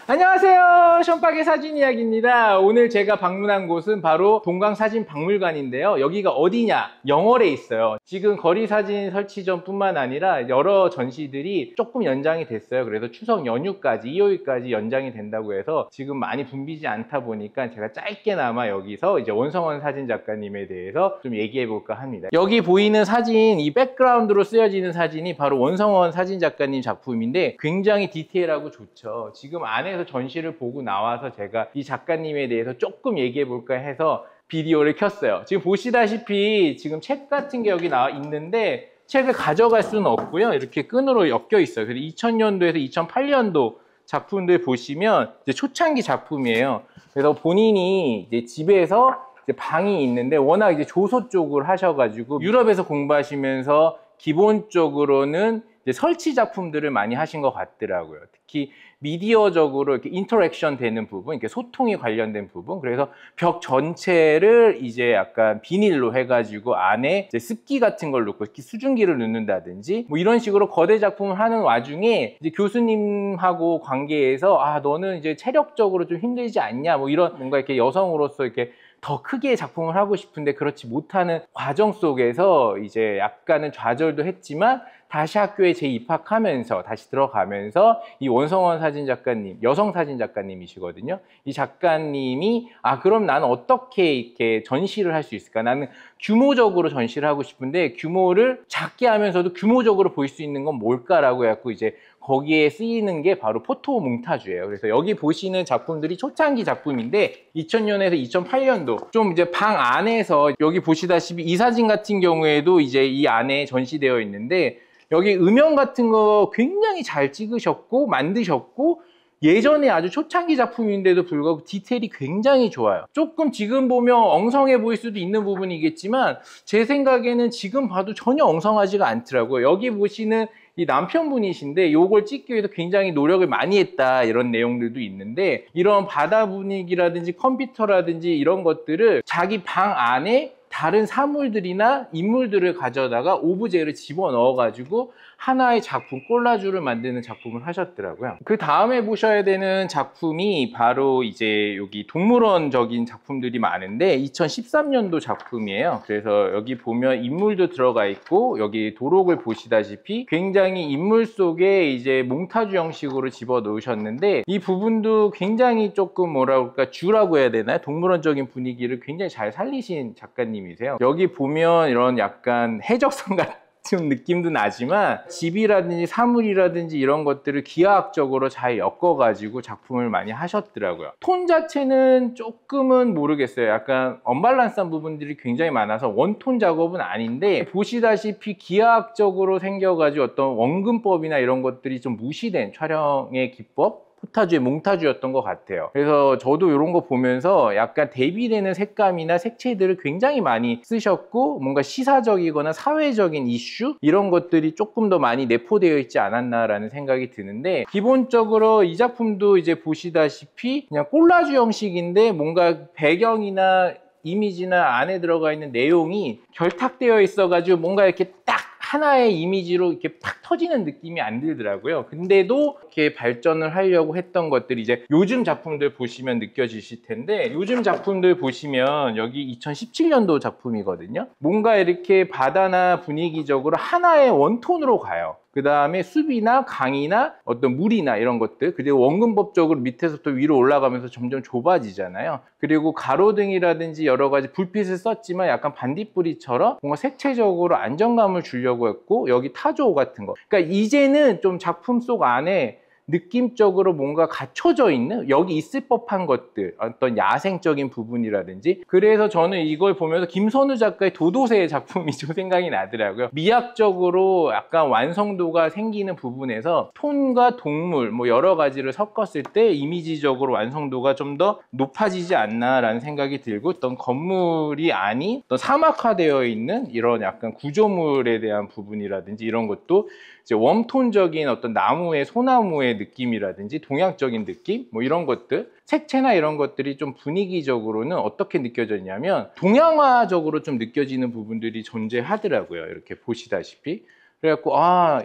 안녕하세요. 션박의 사진 이야기입니다. 오늘 제가 방문한 곳은 바로 동강사진박물관인데요. 여기가 어디냐? 영월에 있어요. 지금 거리사진 설치전 뿐만 아니라 여러 전시들이 조금 연장이 됐어요. 그래서 추석 연휴까지, 일요일까지 연장이 된다고 해서 지금 많이 붐비지 않다 보니까 제가 짧게나마 여기서 이제 원성원 사진작가님에 대해서 좀 얘기해 볼까 합니다. 여기 보이는 사진, 이 백그라운드로 쓰여지는 사진이 바로 원성원 사진작가님 작품인데 굉장히 디테일하고 좋죠. 지금 안에서 전시를 보고 나와서 제가 이 작가님에 대해서 조금 얘기해 볼까 해서 비디오를 켰어요. 지금 보시다시피 지금 책 같은 게 여기 나와 있는데 책을 가져갈 수는 없고요. 이렇게 끈으로 엮여 있어요. 그래서 2000년도에서 2008년도 작품들 보시면 이제 초창기 작품이에요. 그래서 본인이 이제 집에서 이제 방이 있는데 워낙 이제 조소 쪽을 하셔가지고 유럽에서 공부하시면서 기본적으로는 이제 설치 작품들을 많이 하신 것 같더라고요. 특히 미디어적으로 이렇게 인터랙션 되는 부분, 이렇게 소통이 관련된 부분. 그래서 벽 전체를 이제 약간 비닐로 해가지고 안에 이제 습기 같은 걸 넣고 수증기를 넣는다든지 뭐 이런 식으로 거대 작품을 하는 와중에 이제 교수님하고 관계에서 너는 이제 체력적으로 좀 힘들지 않냐, 뭐 이런 뭔가 이렇게 여성으로서 이렇게 더 크게 작품을 하고 싶은데 그렇지 못하는 과정 속에서 이제 약간은 좌절도 했지만 다시 학교에 재입학하면서 다시 들어가면서 이 원성원 사진작가님, 여성 사진작가님이시거든요. 이 작가님이 그럼 나는 어떻게 이렇게 전시를 할 수 있을까? 나는 규모적으로 전시를 하고 싶은데 규모를 작게 하면서도 규모적으로 볼 수 있는 건 뭘까라고 해갖고 이제 거기에 쓰이는 게 바로 포토 몽타주예요. 그래서 여기 보시는 작품들이 초창기 작품인데 2000년에서 2008년도 좀 이제 방 안에서 여기 보시다시피 이 사진 같은 경우에도 이제 이 안에 전시되어 있는데 여기 음영 같은 거 굉장히 잘 찍으셨고 만드셨고 예전에 아주 초창기 작품인데도 불구하고 디테일이 굉장히 좋아요. 조금 지금 보면 엉성해 보일 수도 있는 부분이겠지만 제 생각에는 지금 봐도 전혀 엉성하지가 않더라고요. 여기 보시는 이 남편분이신데 요걸 찍기 위해서 굉장히 노력을 많이 했다 이런 내용들도 있는데 이런 바다 분위기라든지 컴퓨터라든지 이런 것들을 자기 방 안에 다른 사물들이나 인물들을 가져다가 오브제를 집어넣어 가지고 하나의 작품, 콜라주를 만드는 작품을 하셨더라고요. 그 다음에 보셔야 되는 작품이 바로 이제 여기 동물원적인 작품들이 많은데 2013년도 작품이에요. 그래서 여기 보면 인물도 들어가 있고 여기 도록을 보시다시피 굉장히 인물 속에 이제 몽타주 형식으로 집어 넣으셨는데 이 부분도 굉장히 조금 뭐라 그럴까 주라고 해야 되나요? 동물원적인 분위기를 굉장히 잘 살리신 작가님이세요. 여기 보면 이런 약간 해적선 같은 느낌도 나지만 집이라든지 사물이라든지 이런 것들을 기하학적으로 잘 엮어가지고 작품을 많이 하셨더라고요. 톤 자체는 조금은 모르겠어요. 약간 언밸런스한 부분들이 굉장히 많아서 원톤 작업은 아닌데 보시다시피 기하학적으로 생겨가지고 어떤 원근법이나 이런 것들이 좀 무시된 촬영의 기법? 포타주의 몽타주였던 것 같아요. 그래서 저도 이런 거 보면서 약간 대비되는 색감이나 색채들을 굉장히 많이 쓰셨고 뭔가 시사적이거나 사회적인 이슈 이런 것들이 조금 더 많이 내포되어 있지 않았나라는 생각이 드는데 기본적으로 이 작품도 이제 보시다시피 그냥 콜라주 형식인데 뭔가 배경이나 이미지나 안에 들어가 있는 내용이 결탁되어 있어가지고 뭔가 이렇게 딱 하나의 이미지로 이렇게 팍 터지는 느낌이 안 들더라고요. 근데도 이렇게 발전을 하려고 했던 것들이 이제 요즘 작품들 보시면 느껴지실 텐데 요즘 작품들 보시면 여기 2017년도 작품이거든요. 뭔가 이렇게 바다나 분위기적으로 하나의 원톤으로 가요. 그 다음에 숲이나 강이나 어떤 물이나 이런 것들 그리고 원근법적으로 밑에서부터 위로 올라가면서 점점 좁아지잖아요. 그리고 가로등이라든지 여러 가지 불빛을 썼지만 약간 반딧불이처럼 뭔가 색채적으로 안정감을 주려고 했고 여기 타조 같은 거 그러니까 이제는 좀 작품 속 안에 느낌적으로 뭔가 갖춰져 있는 여기 있을 법한 것들 어떤 야생적인 부분이라든지 그래서 저는 이걸 보면서 김선우 작가의 도도새의 작품이 좀 생각이 나더라고요. 미학적으로 약간 완성도가 생기는 부분에서 톤과 동물 뭐 여러 가지를 섞었을 때 이미지적으로 완성도가 좀 더 높아지지 않나라는 생각이 들고 어떤 건물이 아닌 어떤 사막화되어 있는 이런 약간 구조물에 대한 부분이라든지 이런 것도 이제 웜톤적인 어떤 나무의 소나무의 느낌이라든지 동양적인 느낌 뭐 이런 것들 색채나 이런 것들이 좀 분위기적으로는 어떻게 느껴졌냐면 동양화적으로 좀 느껴지는 부분들이 존재하더라고요. 이렇게 보시다시피 그래갖고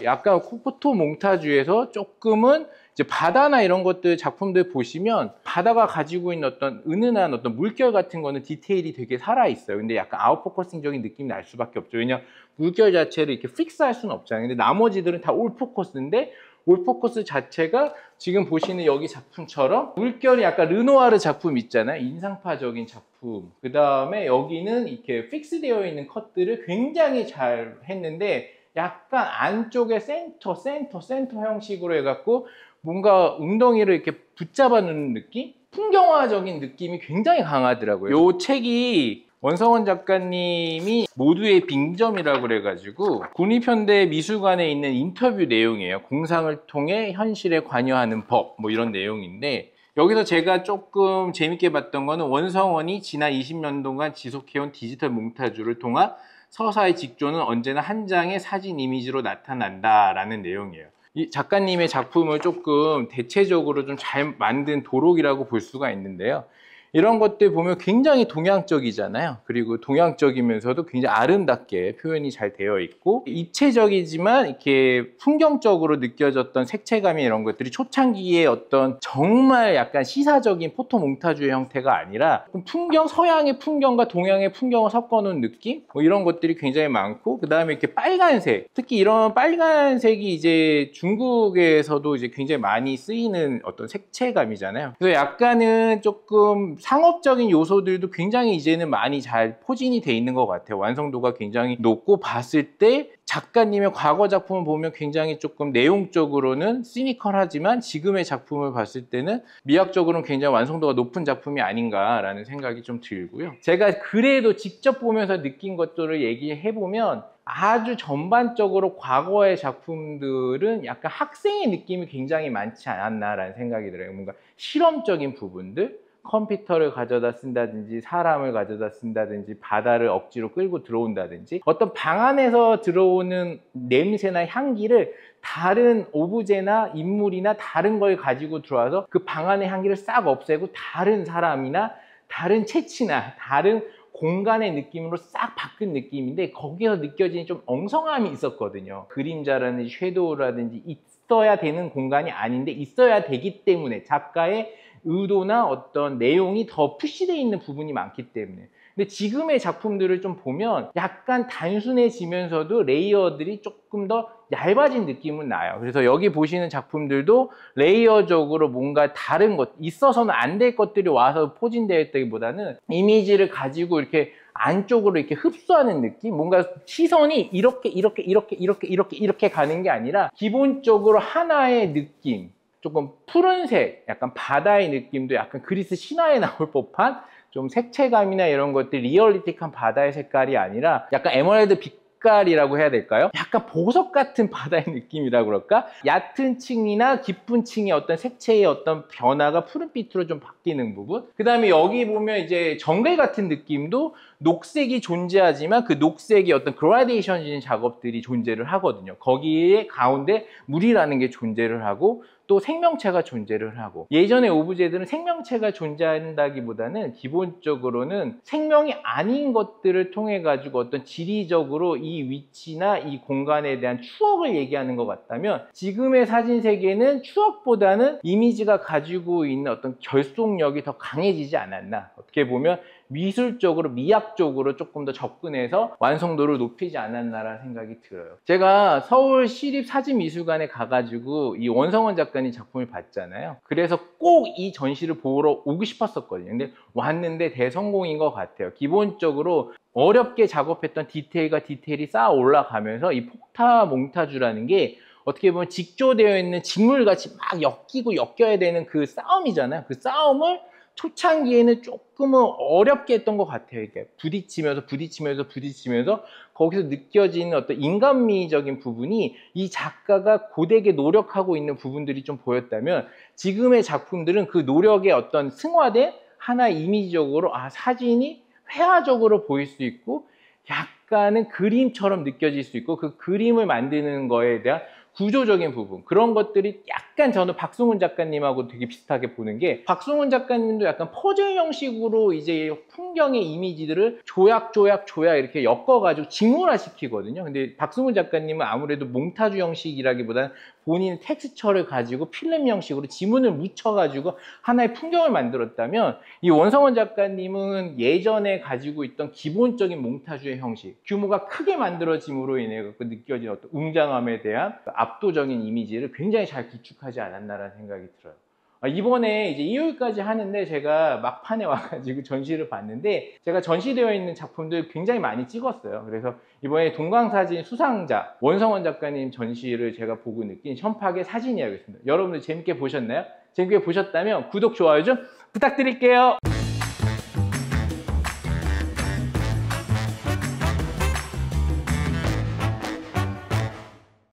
약간 포토 몽타주에서 조금은 이제 바다나 이런 것들 작품들 보시면 바다가 가지고 있는 어떤 은은한 어떤 물결 같은 거는 디테일이 되게 살아있어요. 근데 약간 아웃포커싱적인 느낌이 날 수밖에 없죠. 왜냐 물결 자체를 이렇게 픽스할 수는 없잖아요. 근데 나머지들은 다 올포커스인데 올포커스 자체가 지금 보시는 여기 작품처럼 물결이 약간 르누아르 작품 있잖아요. 인상파적인 작품. 그 다음에 여기는 이렇게 픽스되어 있는 컷들을 굉장히 잘 했는데 약간 안쪽에 센터 형식으로 해갖고 뭔가 웅덩이를 이렇게 붙잡아 놓는 느낌? 풍경화적인 느낌이 굉장히 강하더라고요. 이 책이 원성원 작가님이 모두의 빙점이라고 그래가지고 국립현대미술관에 있는 인터뷰 내용이에요. 공상을 통해 현실에 관여하는 법, 뭐 이런 내용인데, 여기서 제가 조금 재밌게 봤던 거는 원성원이 지난 20년동안 지속해온 디지털 몽타주를 통한 서사의 직조는 언제나 한 장의 사진 이미지로 나타난다라는 내용이에요. 이 작가님의 작품을 조금 대체적으로 좀 잘 만든 도록이라고 볼 수가 있는데요. 이런 것들 보면 굉장히 동양적이잖아요. 그리고 동양적이면서도 굉장히 아름답게 표현이 잘 되어 있고 입체적이지만 이렇게 풍경적으로 느껴졌던 색채감이 이런 것들이 초창기의 어떤 정말 약간 시사적인 포토 몽타주의 형태가 아니라 풍경, 서양의 풍경과 동양의 풍경을 섞어놓은 느낌? 뭐 이런 것들이 굉장히 많고 그 다음에 이렇게 빨간색, 특히 이런 빨간색이 이제 중국에서도 이제 굉장히 많이 쓰이는 어떤 색채감이잖아요. 그래서 약간은 조금 상업적인 요소들도 굉장히 이제는 많이 잘 포진이 돼 있는 것 같아요. 완성도가 굉장히 높고 봤을 때 작가님의 과거 작품을 보면 굉장히 조금 내용적으로는 시니컬하지만 지금의 작품을 봤을 때는 미학적으로는 굉장히 완성도가 높은 작품이 아닌가라는 생각이 좀 들고요. 제가 그래도 직접 보면서 느낀 것들을 얘기해보면 아주 전반적으로 과거의 작품들은 약간 학생의 느낌이 굉장히 많지 않았나라는 생각이 들어요. 뭔가 실험적인 부분들, 컴퓨터를 가져다 쓴다든지 사람을 가져다 쓴다든지 바다를 억지로 끌고 들어온다든지 어떤 방 안에서 들어오는 냄새나 향기를 다른 오브제나 인물이나 다른 걸 가지고 들어와서 그 방 안의 향기를 싹 없애고 다른 사람이나 다른 채취나 다른 공간의 느낌으로 싹 바꾼 느낌인데 거기서 느껴지는 좀 엉성함이 있었거든요. 그림자라든지 섀도우라든지 있어야 되는 공간이 아닌데 있어야 되기 때문에 작가의 의도나 어떤 내용이 더 푸시되어 있는 부분이 많기 때문에. 근데 지금의 작품들을 좀 보면 약간 단순해지면서도 레이어들이 조금 더 얇아진 느낌은 나요. 그래서 여기 보시는 작품들도 레이어적으로 뭔가 다른 것, 있어서는 안 될 것들이 와서 포진되어 있다기보다는 이미지를 가지고 이렇게 안쪽으로 이렇게 흡수하는 느낌? 뭔가 시선이 이렇게 가는 게 아니라 기본적으로 하나의 느낌. 조금 푸른색, 약간 바다의 느낌도 약간 그리스 신화에 나올 법한 좀 색채감이나 이런 것들 리얼리틱한 바다의 색깔이 아니라 약간 에메랄드 빛깔이라고 해야 될까요? 약간 보석 같은 바다의 느낌이라고 그럴까? 얕은 층이나 깊은 층의 어떤 색채의 어떤 변화가 푸른빛으로 좀 바뀌는 부분. 그 다음에 여기 보면 이제 정글 같은 느낌도 녹색이 존재하지만 그 녹색의 어떤 그라데이션적인 작업들이 존재를 하거든요. 거기에 가운데 물이라는 게 존재를 하고 또 생명체가 존재를 하고 예전의 오브제들은 생명체가 존재한다기보다는 기본적으로는 생명이 아닌 것들을 통해 가지고 어떤 지리적으로 이 위치나 이 공간에 대한 추억을 얘기하는 것 같다면 지금의 사진 세계는 추억보다는 이미지가 가지고 있는 어떤 결속력이 더 강해지지 않았나. 어떻게 보면 미술적으로 미학적으로 조금 더 접근해서 완성도를 높이지 않았나라는 생각이 들어요. 제가 서울 시립사진미술관에 가가지고 이 원성원 작가님 작품을 봤잖아요. 그래서 꼭 이 전시를 보러 오고 싶었었거든요. 근데 왔는데 대성공인 것 같아요. 기본적으로 어렵게 작업했던 디테일과 디테일이 쌓아 올라가면서 이 폭타 몽타주라는 게 어떻게 보면 직조되어 있는 직물같이 막 엮이고 엮여야 되는 그 싸움이잖아요. 그 싸움을 초창기에는 조금은 어렵게 했던 것 같아요. 이게 부딪히면서 거기서 느껴지는 어떤 인간미적인 부분이 이 작가가 고되게 노력하고 있는 부분들이 좀 보였다면 지금의 작품들은 그 노력의 어떤 승화된 하나의 이미지적으로 사진이 회화적으로 보일 수 있고 약간은 그림처럼 느껴질 수 있고 그 그림을 만드는 거에 대한 구조적인 부분 그런 것들이 약간 저는 박승훈 작가님하고 되게 비슷하게 보는 게, 박승훈 작가님도 약간 퍼즐 형식으로 이제 풍경의 이미지들을 조약 이렇게 엮어가지고 직물화시키거든요. 근데 박승훈 작가님은 아무래도 몽타주 형식이라기보다는 본인 텍스처를 가지고 필름 형식으로 지문을 묻혀가지고 하나의 풍경을 만들었다면, 이 원성원 작가님은 예전에 가지고 있던 기본적인 몽타주의 형식, 규모가 크게 만들어짐으로 인해 느껴진 어떤 웅장함에 대한 압도적인 이미지를 굉장히 잘 구축하지 않았나라는 생각이 들어요. 이번에 이제 일요일까지 하는데 제가 막판에 와가지고 전시를 봤는데, 제가 전시되어 있는 작품들 굉장히 많이 찍었어요. 그래서 이번에 동광사진 수상자 원성원 작가님 전시를 제가 보고 느낀 현팍의 사진 이야기였습니다. 여러분들 재밌게 보셨나요? 재밌게 보셨다면 구독, 좋아요 좀 부탁드릴게요.